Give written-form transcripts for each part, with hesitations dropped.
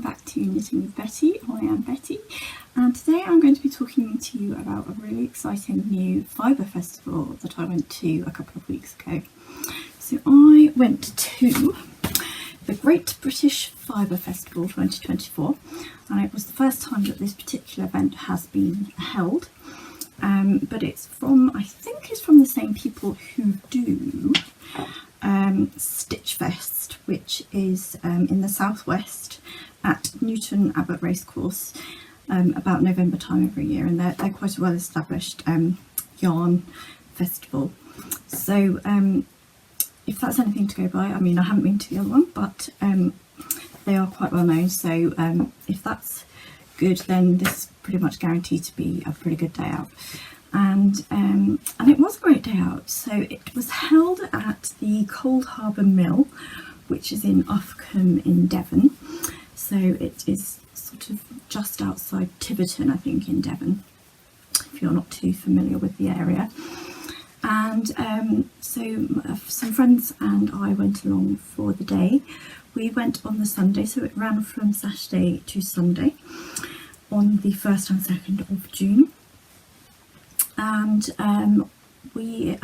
back to Knitting with Betty. I am Betty, and today I'm going to be talking to you about a really exciting new fibre festival that I went to a couple of weeks ago. So I went to the Great British Fibre Festival 2024, and it was the first time that this particular event has been held. But it's from, I think it's from the same people who do Stitch Fest, which is in the southwest at Newton Abbot Racecourse about November time every year, and they're quite a well established yarn festival. So if that's anything to go by, I mean, I haven't been to the other one, but they are quite well known, so if that's good, then this is pretty much guaranteed to be a pretty good day out. And it was a great day out. So it was held at the Coldharbour mill, which is in Alpaca in Devon. So it is sort of just outside Tiverton, I think, in Devon, if you're not too familiar with the area. And so some friends and I went along for the day. We went on the Sunday, so it ran from Saturday to Sunday on the 1st and 2nd of June. And we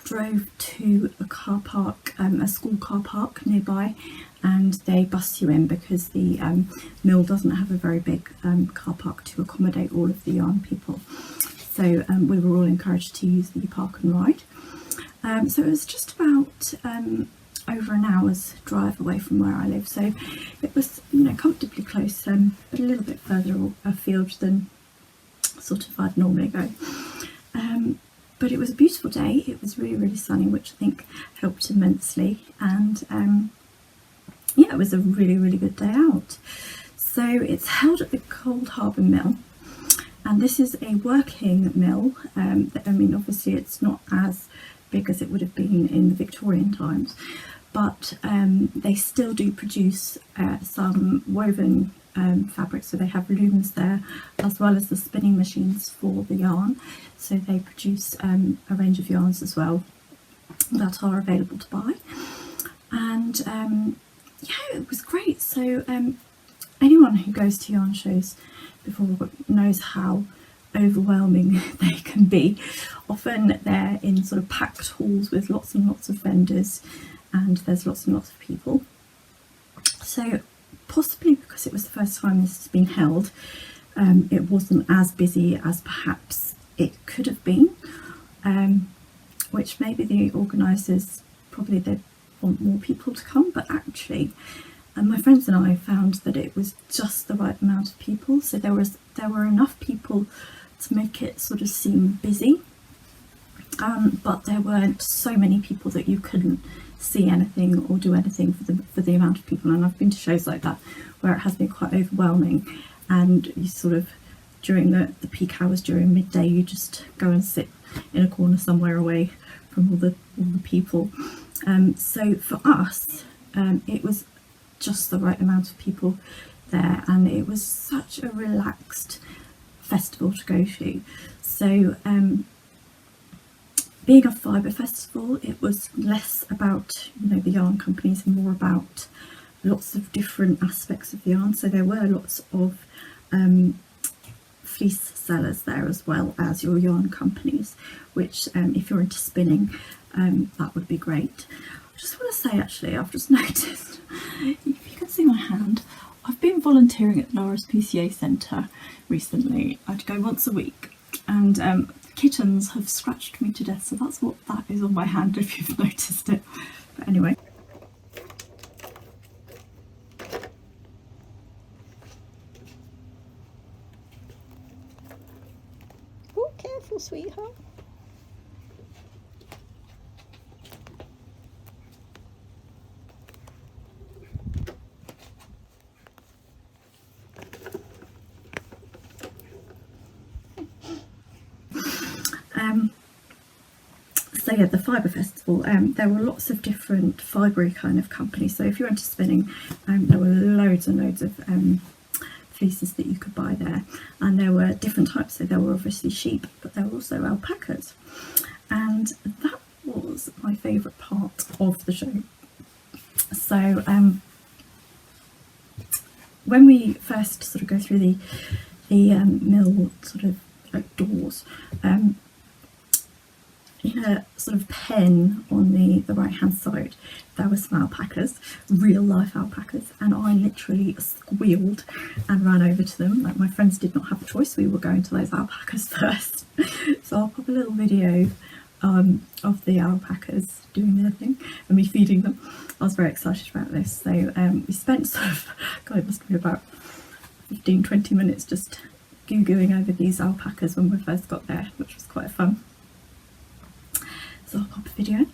drove to a car park, a school car park nearby, and they bus you in because the mill doesn't have a very big car park to accommodate all of the yarn people. So we were all encouraged to use the park and ride. So it was just about over an hour's drive away from where I live, so it was, you know, comfortably close, but a little bit further afield than sort of I'd normally go. But it was a beautiful day. It was really, really sunny, which I think helped immensely, and yeah, it was a really, really good day out. So it's held at the Coldharbour mill, and this is a working mill. I mean, obviously it's not as big as it would have been in the Victorian times, but they still do produce some woven fabric, so they have looms there as well as the spinning machines for the yarn, so they produce a range of yarns as well that are available to buy. And yeah, it was great. So anyone who goes to yarn shows before knows how overwhelming they can be. Often they're in sort of packed halls with lots and lots of vendors, and there's lots and lots of people. So possibly because it was the first time this has been held, it wasn't as busy as perhaps it could have been, which maybe the organisers, probably they want more people to come, but actually my friends and I found that it was just the right amount of people. So there were enough people to make it sort of seem busy, but there weren't so many people that you couldn't see anything or do anything for the amount of people. And I've been to shows like that where it has been quite overwhelming, and you sort of, during the peak hours during midday, you just go and sit in a corner somewhere away from all the people. So for us, it was just the right amount of people there, and it was such a relaxed festival to go to. So being a fibre festival, it was less about, you know, the yarn companies and more about lots of different aspects of the yarn. So there were lots of fleece sellers there as well as your yarn companies, which if you're into spinning, that would be great. I just want to say, actually, I've just noticed, if you can see my hand, I've been volunteering at the RSPCA Centre recently. I'd go once a week, and kittens have scratched me to death, so that's what that is on my hand, if you've noticed it. But anyway. Oh, careful, sweetheart. So yeah, the Fibre Festival, there were lots of different fibre kind of companies. So if you're into spinning, there were loads and loads of fleeces that you could buy there, and there were different types. So there were obviously sheep, but there were also alpacas, and that was my favourite part of the show. So when we first sort of go through the mill sort of like doors, in a sort of pen on the right hand side there were some alpacas, real life alpacas, and I literally squealed and ran over to them. Like, my friends did not have a choice, we were going to those alpacas first. So I'll pop a little video of the alpacas doing their thing and me feeding them. I was very excited about this. So we spent sort of, God, it must be about 15-20 minutes just googling over these alpacas when we first got there, which was quite fun. So I'll pop a video in.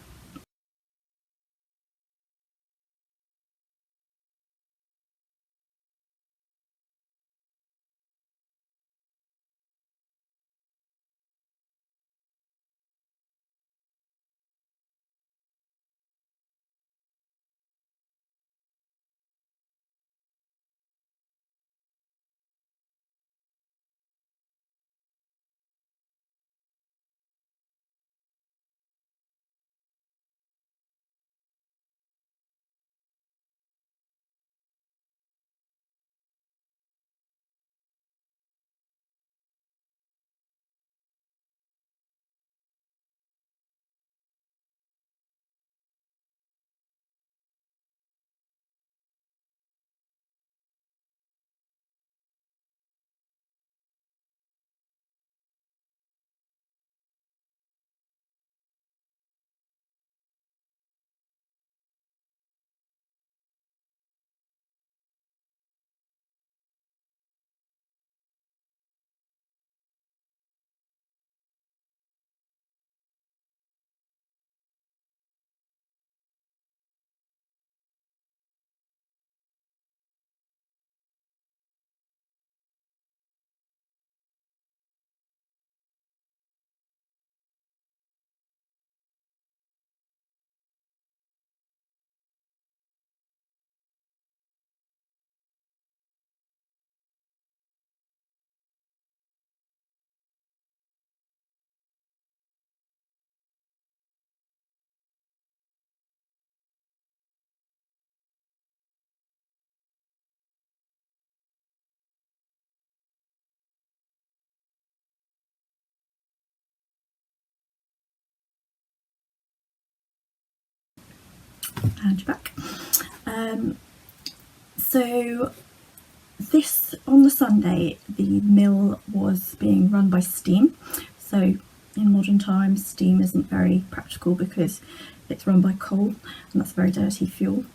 And you're back. So this, on the Sunday, the mill was being run by steam. So in modern times, steam isn't very practical because it's run by coal, and that's very dirty fuel.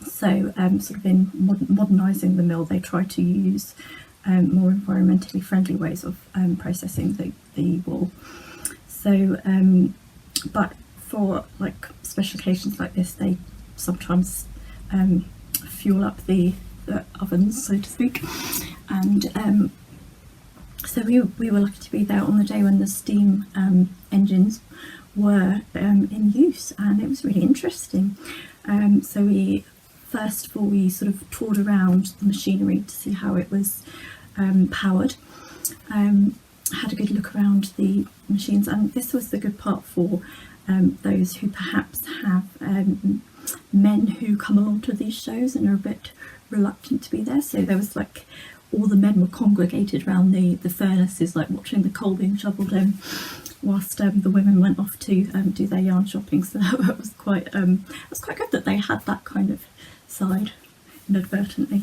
So sort of in modernising the mill, they try to use more environmentally friendly ways of processing the wool. So but for like special occasions like this, they sometimes fuel up the ovens, so to speak. And so we were lucky to be there on the day when the steam engines were in use, and it was really interesting. So we first of all, we sort of toured around the machinery to see how it was powered. Had a good look around the machines, and this was the good part for those who perhaps have men who come along to these shows and are a bit reluctant to be there. So there was like, all the men were congregated around the furnaces, like watching the coal being shovelled in, whilst the women went off to do their yarn shopping. So that was quite good that they had that kind of side inadvertently.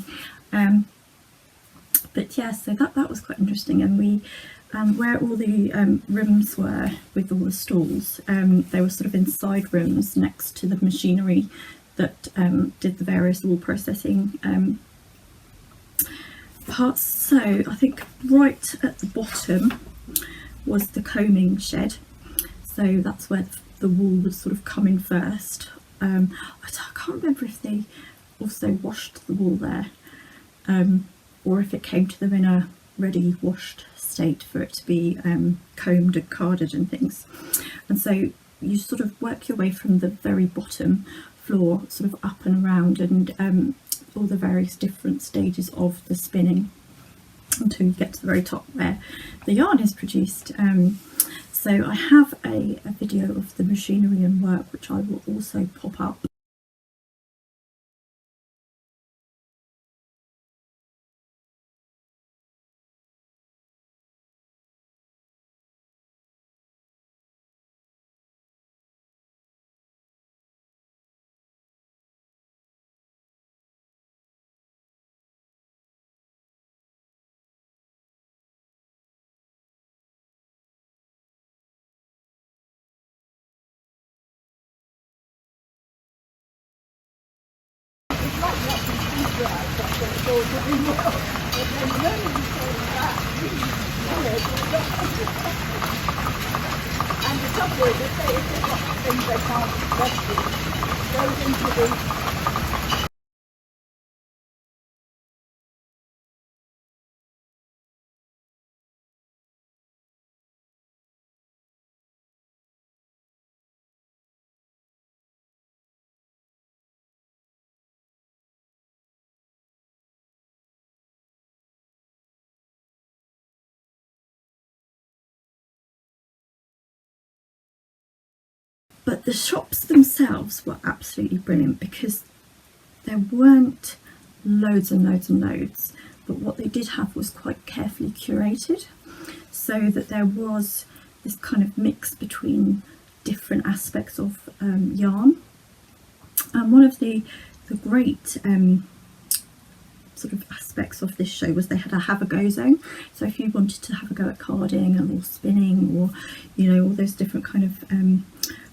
But yeah, so that was quite interesting. And we where all the rooms were with all the stalls, they were sort of in side rooms next to the machinery that did the various wool processing parts. So I think right at the bottom was the combing shed, so that's where the wool would sort of come in first. I can't remember if they also washed the wool there, or if it came to them in a ready washed state for it to be combed and carded and things. And so you sort of work your way from the very bottom floor sort of up and around, and all the various different stages of the spinning until you get to the very top where the yarn is produced. So I have a video of the machinery and work, which I will also pop up And the trouble is, if they've got things they can't rescue, it goes into the... But the shops themselves were absolutely brilliant because there weren't loads and loads and loads, but what they did have was quite carefully curated, so that there was this kind of mix between different aspects of yarn. And one of the great sort of aspects of this show was they had a have a go zone. So if you wanted to have a go at carding or spinning, or you know, all those different kind of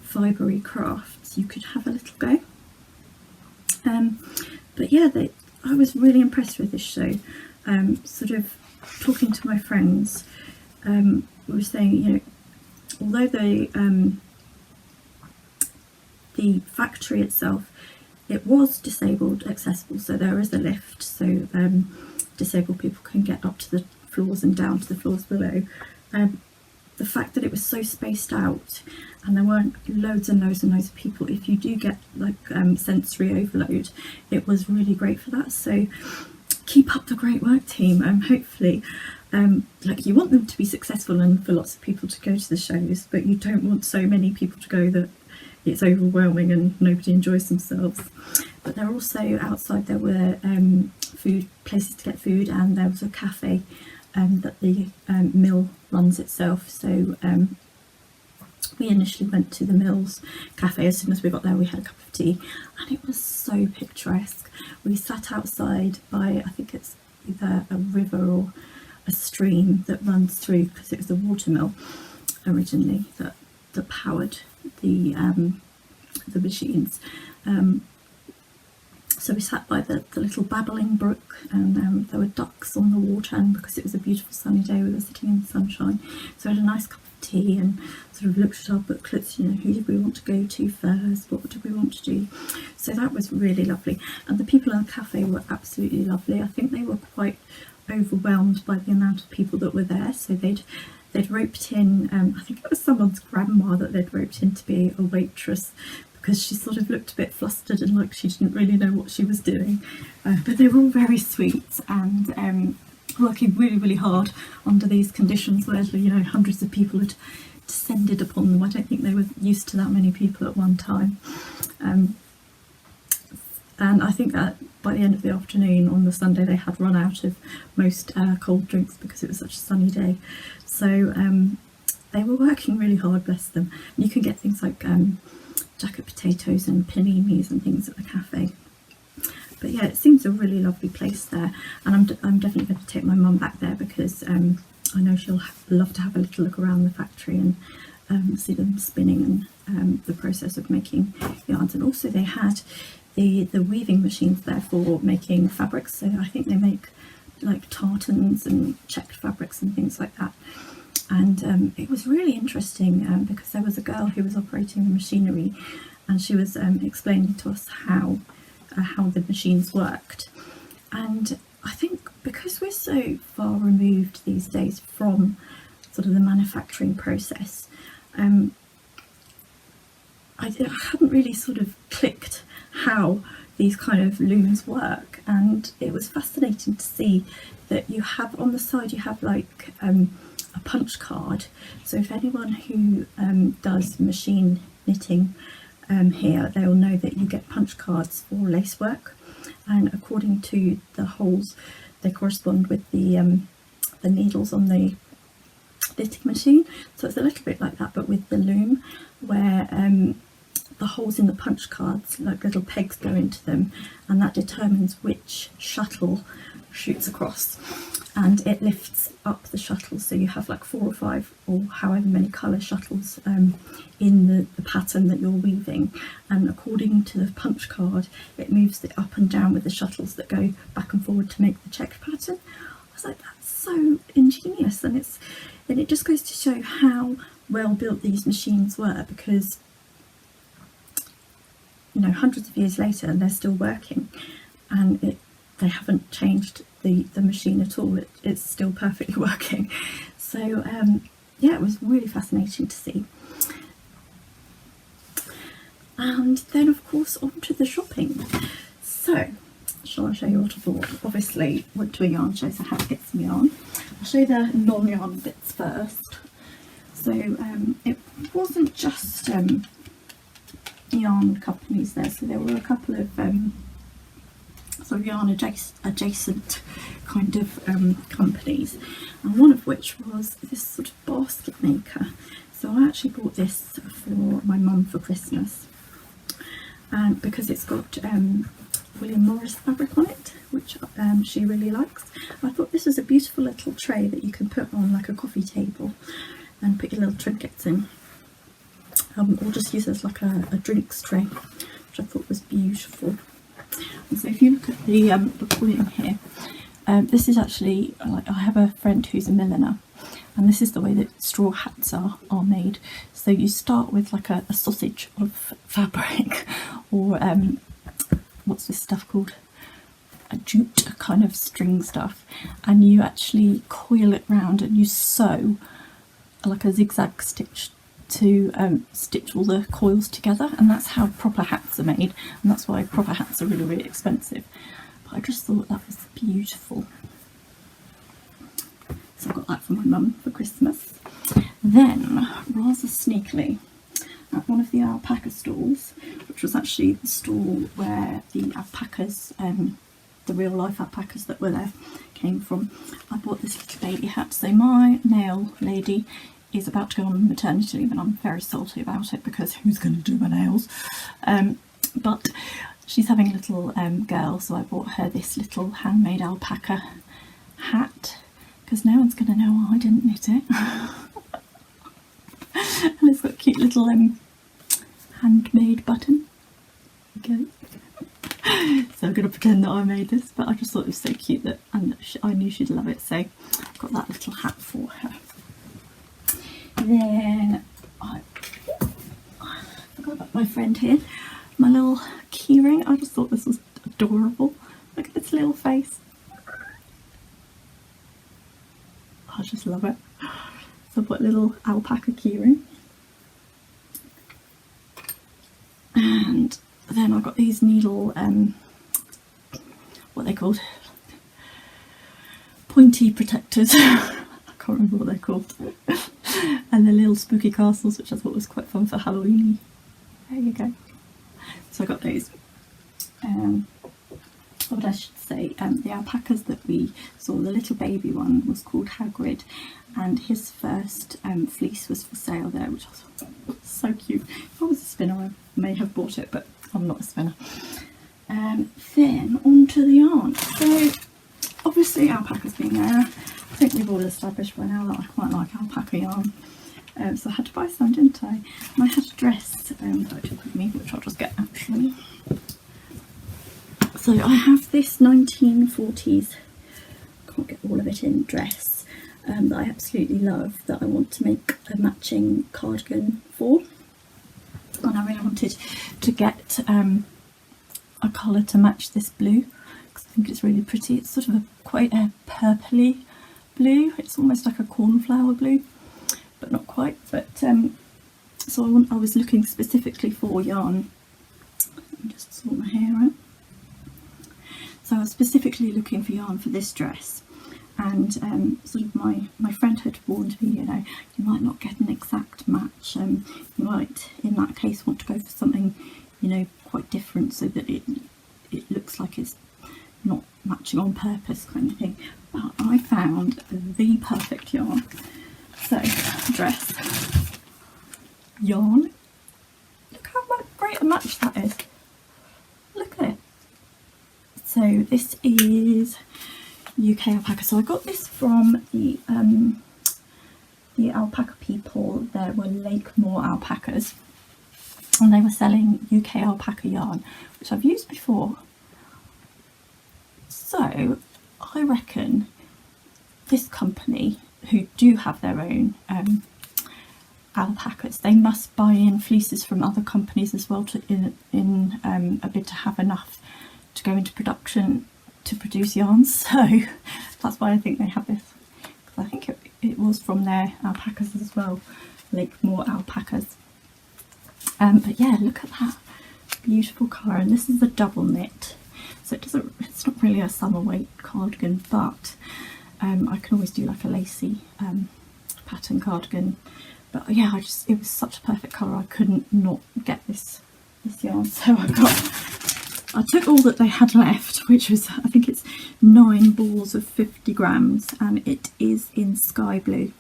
fibery crafts, you could have a little go. But yeah, I was really impressed with this show. Sort of talking to my friends, we were saying, you know, although the factory itself, it was disabled accessible, so there is a lift, so disabled people can get up to the floors and down to the floors below. The fact that it was so spaced out and there weren't loads and loads and loads of people, if you do get like sensory overload, it was really great for that. So keep up the great work, team. Hopefully, like, you want them to be successful and for lots of people to go to the shows, but you don't want so many people to go that it's overwhelming and nobody enjoys themselves. But there also, outside there were food places to get food, and there was a cafe that the mill runs itself. So we initially went to the mill's cafe. As soon as we got there, we had a cup of tea, and it was so picturesque. We sat outside by, I think it's either a river or a stream that runs through, because it was a water mill originally that powered the machines. So we sat by the little babbling brook, and there were ducks on the water, and because it was a beautiful sunny day, we were sitting in the sunshine. So we had a nice cup of tea and sort of looked at our booklets, you know, who did we want to go to first, what did we want to do. So that was really lovely, and the people in the cafe were absolutely lovely. I think they were quite overwhelmed by the amount of people that were there, so they'd roped in, I think it was someone's grandma that they'd roped in to be a waitress, because she sort of looked a bit flustered and like she didn't really know what she was doing. But they were all very sweet and working really, really hard under these conditions where, you know, hundreds of people had descended upon them. I don't think they were used to that many people at one time. And I think that by the end of the afternoon on the Sunday, they had run out of most cold drinks because it was such a sunny day. So they were working really hard, bless them. You can get things like jacket potatoes and paninis and things at the cafe. But yeah, it seems a really lovely place there, and I'm definitely going to take my mum back there, because I know she'll love to have a little look around the factory and see them spinning and the process of making yarns. And also they had the weaving machines there for making fabrics, so I think they make like tartans and checked fabrics and things like that. And it was really interesting because there was a girl who was operating the machinery, and she was explaining to us how the machines worked. And I think because we're so far removed these days from sort of the manufacturing process, I hadn't really sort of clicked how these kind of looms work, and it was fascinating to see that you have on the side, you have like a punch card. So if anyone who does machine knitting here, they'll know that you get punch cards for lace work, and according to the holes, they correspond with the needles on the knitting machine. So it's a little bit like that, but with the loom, where the holes in the punch cards, like little pegs, go into them, and that determines which shuttle shoots across. and it lifts up the shuttles, so you have like 4 or 5 or however many colour shuttles in the pattern that you're weaving, and according to the punch card it moves it up and down with the shuttles that go back and forward to make the checked pattern. I was like, that's so ingenious, and it just goes to show how well built these machines were, because you know, hundreds of years later and they're still working, and they haven't changed the machine at all. It's still perfectly working. So yeah, it was really fascinating to see. And then of course on to the shopping. So shall I show you what I bought? Obviously went to a yarn show, so I had to get some yarn. I'll show you the non-yarn bits first. So it wasn't just yarn companies there, so there were a couple of sort of yarn adjacent kind of companies, and one of which was this sort of basket maker. So I actually bought this for my mum for Christmas, and because it's got William Morris fabric on it, which she really likes. I thought this was a beautiful little tray that you can put on like a coffee table and put your little trinkets in, or just use it as like a drinks tray, which I thought was beautiful. And so if you look at the quilling here, this is actually, like, I have a friend who's a milliner, and this is the way that straw hats are made. So you start with like a sausage of fabric, or what's this stuff called? A jute kind of string stuff, and you actually coil it round and you sew like a zigzag stitch to stitch all the coils together, and that's how proper hats are made, and that's why proper hats are really, really expensive. But I just thought that was beautiful, so I got that for my mum for Christmas. Then, rather sneakily, at one of the alpaca stalls, which was actually the stall where the alpacas, the real life alpacas that were there, came from, I bought this little baby hat. So my nail lady is about to go on maternity leave, and I'm very salty about it because who's going to do my nails? But she's having a little girl, so I bought her this little handmade alpaca hat, because no one's going to know I didn't knit it. And it's got a cute little handmade button. Okay. So I'm going to pretend that I made this, but I just thought it was so cute that, and I knew she'd love it, so I got that little hat for her. Then I forgot about my friend here, my little keyring. I just thought this was adorable. Look at its little face. I just love it. So I put a little alpaca keyring. And then I got these needle, what are they called? Pointy protectors. I can't remember what they're called. And the little spooky castles, which I thought was quite fun for Halloween. There you go. So I got those. What I should say, the alpacas that we saw, the little baby one was called Hagrid, and his first fleece was for sale there, which I thought was so cute. If I was a spinner, I may have bought it, but I'm not a spinner. Then on to the yarn. So obviously alpacas being there, I think we've all established by now that I quite like alpaca yarn. So I had to buy some, didn't I? And I had a dress that I took with me, which I'll just get actually. So I have this 1940s, can't get all of it in, dress that I absolutely love, that I want to make a matching cardigan for. And I really wanted to get a colour to match this blue, because I think it's really pretty. It's sort of quite a purpley blue. It's almost like a cornflower blue, but not quite. But so I was looking specifically for yarn. Let me just sort my hair out. So I was specifically looking for yarn for this dress, and sort of my friend had warned me, you know, you might not get an exact match. You might, in that case, want to go for something, you know, quite different, so that it looks like it's not matching on purpose, kind of thing. But I found the perfect yarn. So dress, yarn. Look how great a match that is. Look at it. So this is UK alpaca. So I got this from the alpaca people. There were Lakemore alpacas, and they were selling UK alpaca yarn, which I've used before. So I reckon this company, who do have their own alpacas, they must buy in fleeces from other companies as well to in a bid to have enough to go into production to produce yarns. So that's why I think they have this, because I think it was from their alpacas as well, Lakemore alpacas. But yeah, look at that beautiful colour, and this is a double knit, so it's not really a summer weight cardigan, but I can always do like a lacy pattern cardigan. But yeah, it was such a perfect colour, I couldn't not get this yarn. So I took all that they had left, which was, I think it's 9 balls of 50 grams, and it is in sky blue.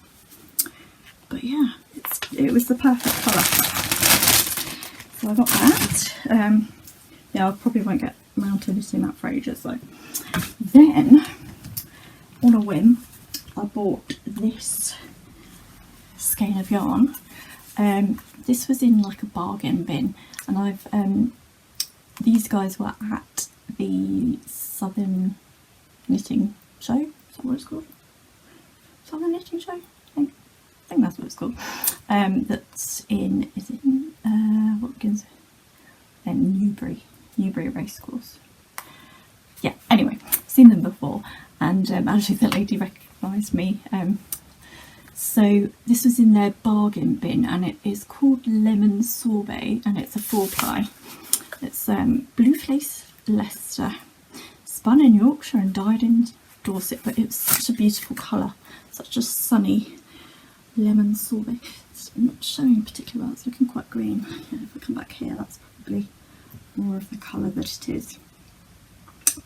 But yeah, it was the perfect colour. So I got that. Yeah, I probably won't get around to knitting that for ages though. Then, on a whim, I bought this skein of yarn. This was in like a bargain bin, and I've these guys were at the Southern Knitting Show. Is that what it's called? Southern Knitting Show? I think that's what it's called. That's in, is it in, what begins with Newbury Racecourse. Yeah, anyway, seen them before, and actually the lady recognised me. So this was in their bargain bin, and it is called Lemon Sorbet, and it's a 4-ply. It's blue fleece Leicester, spun in Yorkshire and dyed in Dorset, but it's such a beautiful colour, such a sunny lemon sorbet. It's not showing particularly well, it's looking quite green. Yeah, if I come back here, that's probably more of the colour that it is.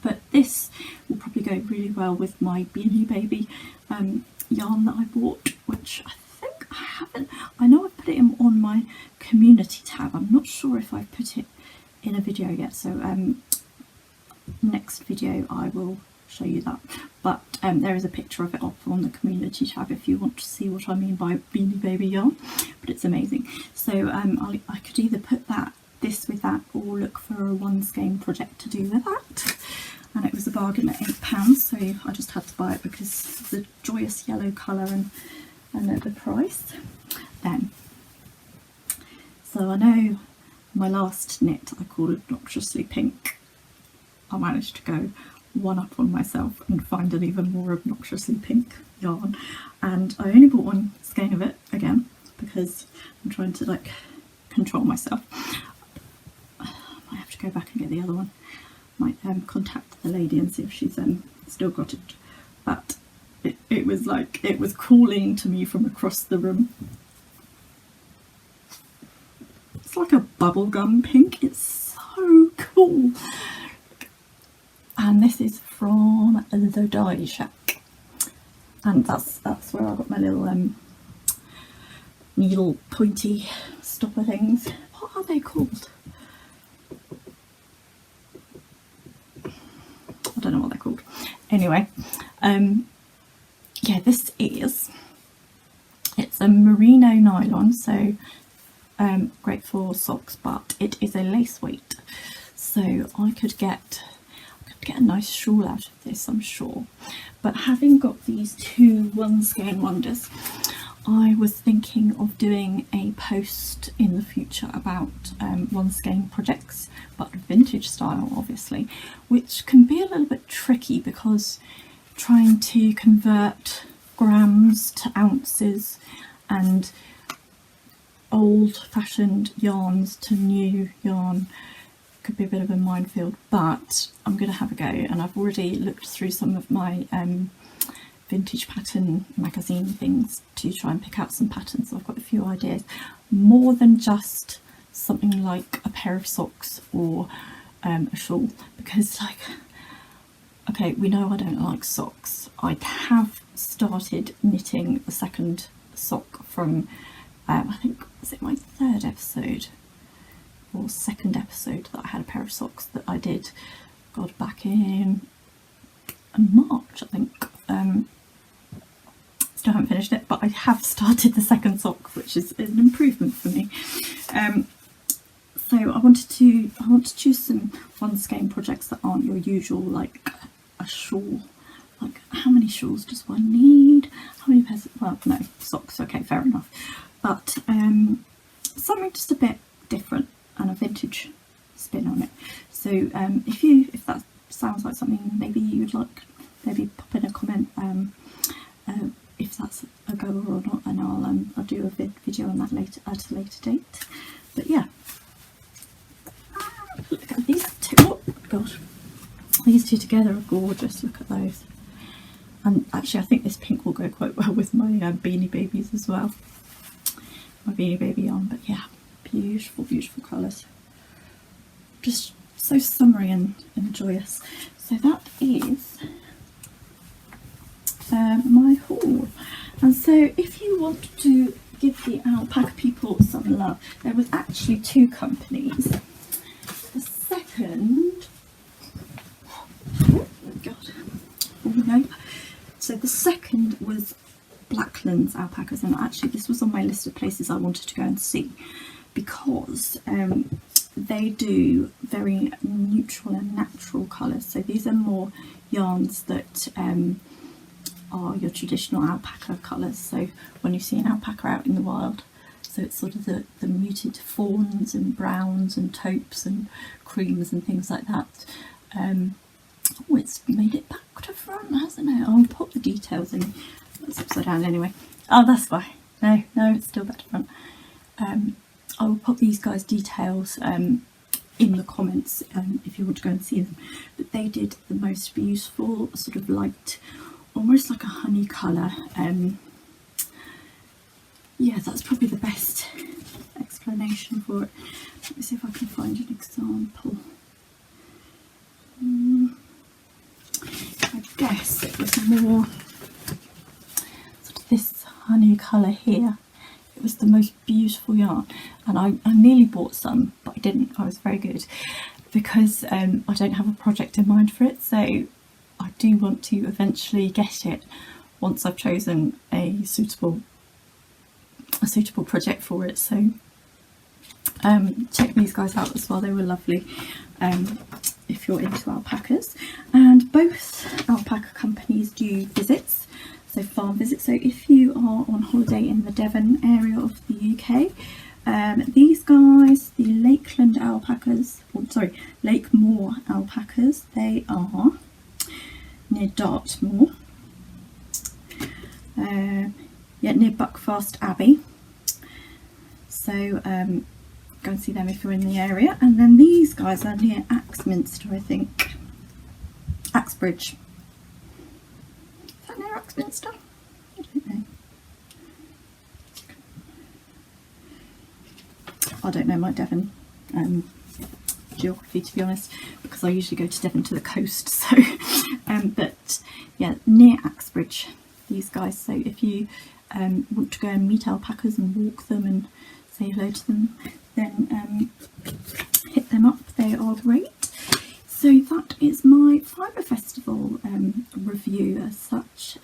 But this will probably go really well with my Beanie Baby yarn that I bought, which I think I haven't, I know I've put it on my community tab. I'm not sure if I've put it in a video yet, so next video I will show you that. But there is a picture of it up on the community tab if you want to see what I mean by Beanie Baby yarn, but it's amazing. So I could either put this with that, or look for a 1 skein project to do with that, and it was a bargain at £8, so I just had to buy it because of the joyous yellow colour and at the price. So I know my last knit I called Obnoxiously Pink. I managed to go one up on myself and find an even more obnoxiously pink yarn, and I only bought 1 skein of it again because I'm trying to like control myself. I might have to go back and get the other one. Might contact the lady and see if she's still got it, but it was like it was calling to me from across the room. It's like a bubblegum pink, it's so cool. And this is from the Dye Shack, and that's where I got my little needle pointy stopper things. What are they called? I don't know what they're called. Anyway, yeah, it's a merino nylon, so great for socks, but it is a lace weight, so I could get a nice shawl out of this, I'm sure. But having got these 2 1 skein wonders, I was thinking of doing a post in the future about 1 skein projects, but vintage style obviously, which can be a little bit tricky because trying to convert grams to ounces and old-fashioned yarns to new yarn could be a bit of a minefield, but I'm going to have a go, and I've already looked through some of my vintage pattern magazine things to try and pick out some patterns. So I've got a few ideas, more than just something like a pair of socks or a shawl, because like, okay, we know I don't like socks. I have started knitting the second sock from I think, was it my 3rd episode or 2nd episode that I had a pair of socks that I did, God, back in March, I think. Still haven't finished it, but I have started the second sock, which is an improvement for me. So I want to choose some fun skein projects that aren't your usual, like a shawl. Like, how many shawls does one need? How many pairs? Well, no, socks. Okay, fair enough. But something just a bit different and a vintage spin on it. So if that sounds like something maybe you'd like, maybe pop in a comment if that's a goer or not, and I'll do a video on that later at a later date. But yeah, look at these two. Oh god, these two together are gorgeous. Look at those. And actually, I think this pink will go quite well with my Beanie Babies as well. My Beanie Baby yarn, but yeah, beautiful, beautiful colours. Just so summery and joyous. So that is my haul. And so if you want to give the alpaca people some love, there was actually two companies. The second, oh god, oh no. So the second was Blacklands alpacas, and actually this was on my list of places I wanted to go and see, because they do very neutral and natural colours. So these are more yarns that are your traditional alpaca colours. So when you see an alpaca out in the wild, so it's sort of the muted fawns and browns and taupes and creams and things like that. Oh, it's made it back to front, hasn't it? I'll put the details in. That's upside down anyway. Oh, that's why. No, it's still back to front. I will put these guys' details in the comments if you want to go and see them. But they did the most beautiful sort of light, almost like a honey colour. Yeah, that's probably the best explanation for it. Let me see if I can find an example. I guess it was more sort of this honey colour here. It was the most beautiful yarn, and I nearly bought some, but I didn't. I was very good, because I don't have a project in mind for it, so I do want to eventually get it once I've chosen a suitable project for it. So check these guys out as well, they were lovely. If you're into alpacas, and both alpaca companies do visits, so farm visits. So if you are on holiday in the Devon area of the UK, these guys, the Lakeland alpacas, or sorry, Lakemore alpacas, they are near Dartmoor, yeah, near Buckfast Abbey. So go and see them if you're in the area. And then these guys are near Axminster, I think. Axbridge. Is that near Axminster? I don't know. I don't know my Devon geography, to be honest, because I usually go to Devon to the coast. So, but yeah, near Axbridge, these guys. So if you want to go and meet alpacas and walk them and say hello to them, then hit them up, they are great. So that is my Fibre Festival review as such.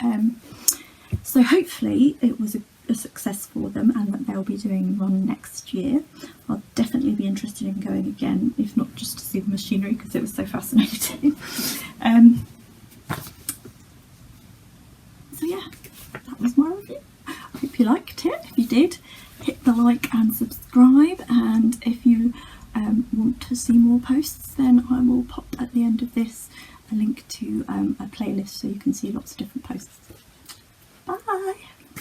So hopefully it was a success for them, and that they'll be doing one next year. I'll definitely be interested in going again, if not just to see the machinery, because it was so fascinating. So yeah, that was my review. I hope you liked it. If you did, hit the like and subscribe, and if you want to see more posts, then I will pop at the end of this a link to a playlist so you can see lots of different posts.